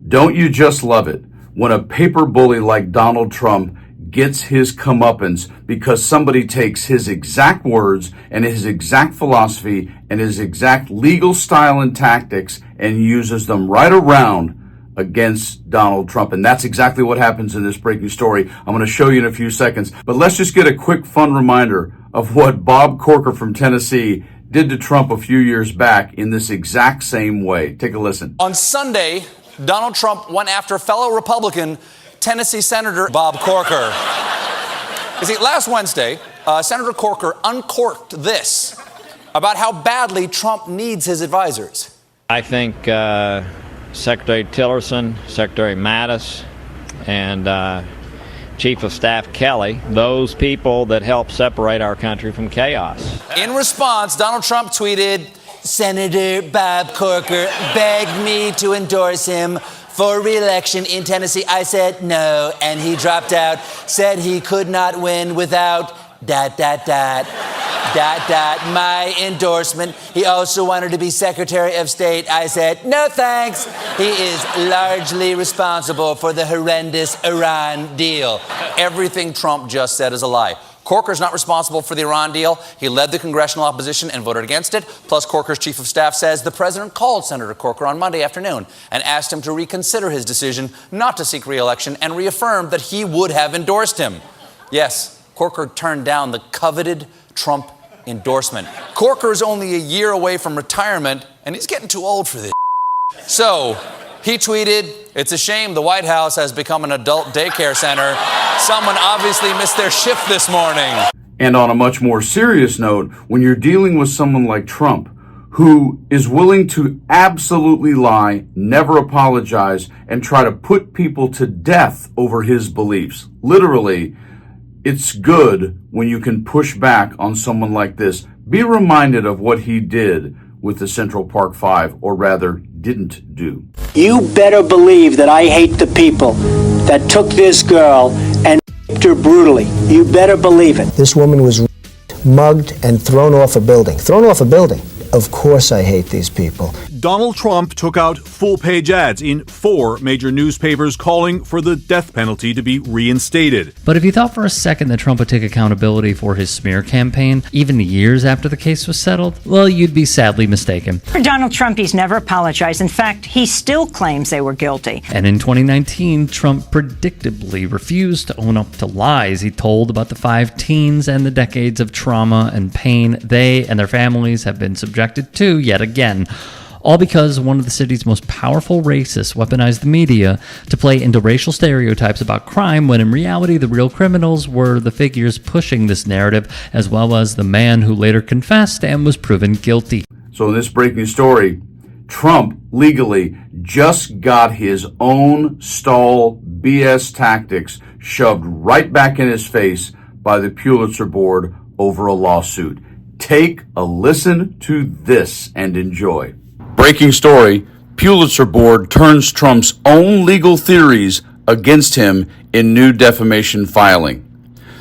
Don't you just love it when a paper bully like Donald Trump gets his comeuppance because somebody takes his exact words and his exact philosophy and his exact legal style and tactics and uses them right around against Donald Trump? And that's exactly what happens in this breaking story. I'm going to show you in a few seconds. But let's just get a quick fun reminder of what Bob Corker from Tennessee did to Trump a few years back in this exact same way. Take a listen. On Sunday, Donald Trump went after fellow Republican Tennessee Senator Bob Corker. You see, last Wednesday, Senator Corker uncorked this about how badly Trump needs his advisors. I think Secretary Tillerson, Secretary Mattis, and Chief of Staff Kelly, those people that help separate our country from chaos. In response, Donald Trump tweeted, "Senator Bob Corker begged me to endorse him for re-election in Tennessee. I said no, and he dropped out, said he could not win without ... my endorsement. He also wanted to be Secretary of State. I said, no thanks. He is largely responsible for the horrendous Iran deal." Everything Trump just said is a lie. Corker's not responsible for the Iran deal. He led the congressional opposition and voted against it. Plus, Corker's chief of staff says the president called Senator Corker on Monday afternoon and asked him to reconsider his decision not to seek re-election and reaffirmed that he would have endorsed him. Yes, Corker turned down the coveted Trump endorsement. Corker is only a year away from retirement, and he's getting too old for this. So he tweeted, "It's a shame the White House has become an adult daycare center. Someone obviously missed their shift this morning." And on a much more serious note, when you're dealing with someone like Trump, who is willing to absolutely lie, never apologize, and try to put people to death over his beliefs, literally, it's good when you can push back on someone like this. Be reminded of what he did with the Central Park Five, or rather, didn't do. You better believe that I hate the people that took this girl and raped her brutally. You better believe it. This woman was mugged and thrown off a building. Thrown off a building. Of course I hate these people. Donald Trump took out full-page ads in 4 major newspapers calling for the death penalty to be reinstated. But if you thought for a second that Trump would take accountability for his smear campaign, even years after the case was settled, well, you'd be sadly mistaken. For Donald Trump, he's never apologized. In fact, he still claims they were guilty. And in 2019, Trump predictably refused to own up to lies he told about the 5 teens and the decades of trauma and pain they and their families have been subjected to yet again. All because one of the city's most powerful racists weaponized the media to play into racial stereotypes about crime, when in reality the real criminals were the figures pushing this narrative, as well as the man who later confessed and was proven guilty. So in this breaking story, Trump legally just got his own stall BS tactics shoved right back in his face by the Pulitzer board over a lawsuit. Take a listen to this and enjoy. Breaking story, Pulitzer board turns Trump's own legal theories against him in new defamation filing.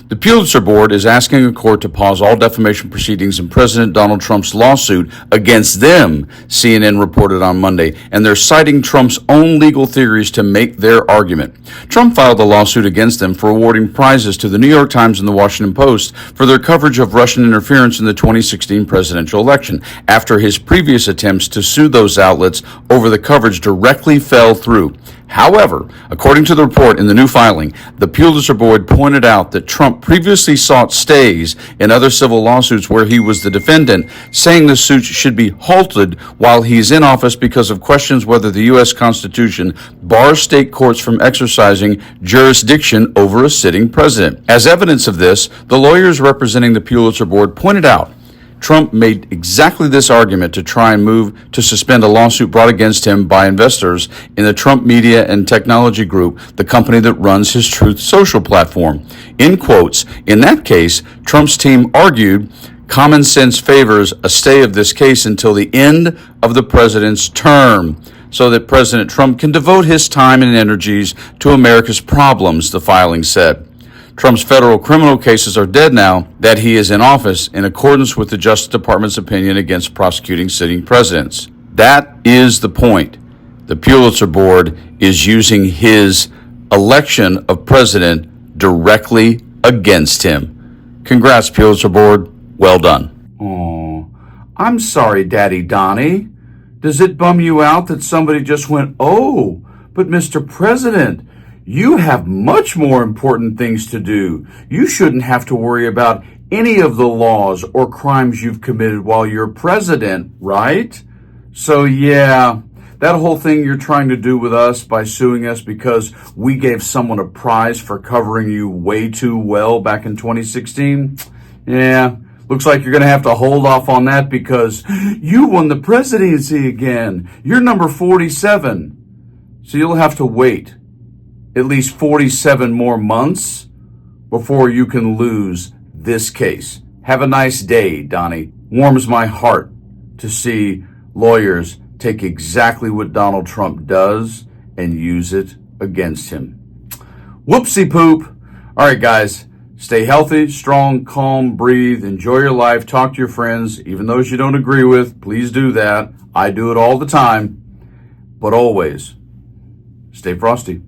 The Pulitzer board is asking a court to pause all defamation proceedings in President Donald Trump's lawsuit against them, CNN reported on Monday, and they're citing Trump's own legal theories to make their argument. Trump filed a lawsuit against them for awarding prizes to the New York Times and the Washington Post for their coverage of Russian interference in the 2016 presidential election, after his previous attempts to sue those outlets over the coverage directly fell through. However, according to the report in the new filing, the Pulitzer board pointed out that Trump previously sought stays in other civil lawsuits where he was the defendant, saying the suits should be halted while he's in office because of questions whether the U.S. Constitution bars state courts from exercising jurisdiction over a sitting president. As evidence of this, the lawyers representing the Pulitzer board pointed out Trump made exactly this argument to try and move to suspend a lawsuit brought against him by investors in the Trump Media and Technology Group, the company that runs his Truth Social platform. In quotes, in that case, Trump's team argued common sense favors a stay of this case until the end of the president's term, so that President Trump can devote his time and energies to America's problems, the filing said. Trump's federal criminal cases are dead now that he is in office, in accordance with the Justice Department's opinion against prosecuting sitting presidents. That is the point. the Pulitzer Board is using his election of president directly against him. Congrats, Pulitzer Board. Well done. Oh, I'm sorry, Daddy Donnie. Does it bum you out that somebody just went, "Oh, but Mr. President, you have much more important things to do. You shouldn't have to worry about any of the laws or crimes you've committed while you're president, right?" So yeah, that whole thing you're trying to do with us by suing us because we gave someone a prize for covering you way too well back in 2016, yeah, looks like you're going to have to hold off on that because you won the presidency again. You're number 47. So you'll have to wait at least 47 more months before you can lose this case. Have a nice day, Donnie. Warms my heart to see lawyers take exactly what Donald Trump does and use it against him. Whoopsie poop. All right, guys, stay healthy, strong, calm, breathe, enjoy your life, talk to your friends, even those you don't agree with. Please do that. I do it all the time. But always, stay frosty.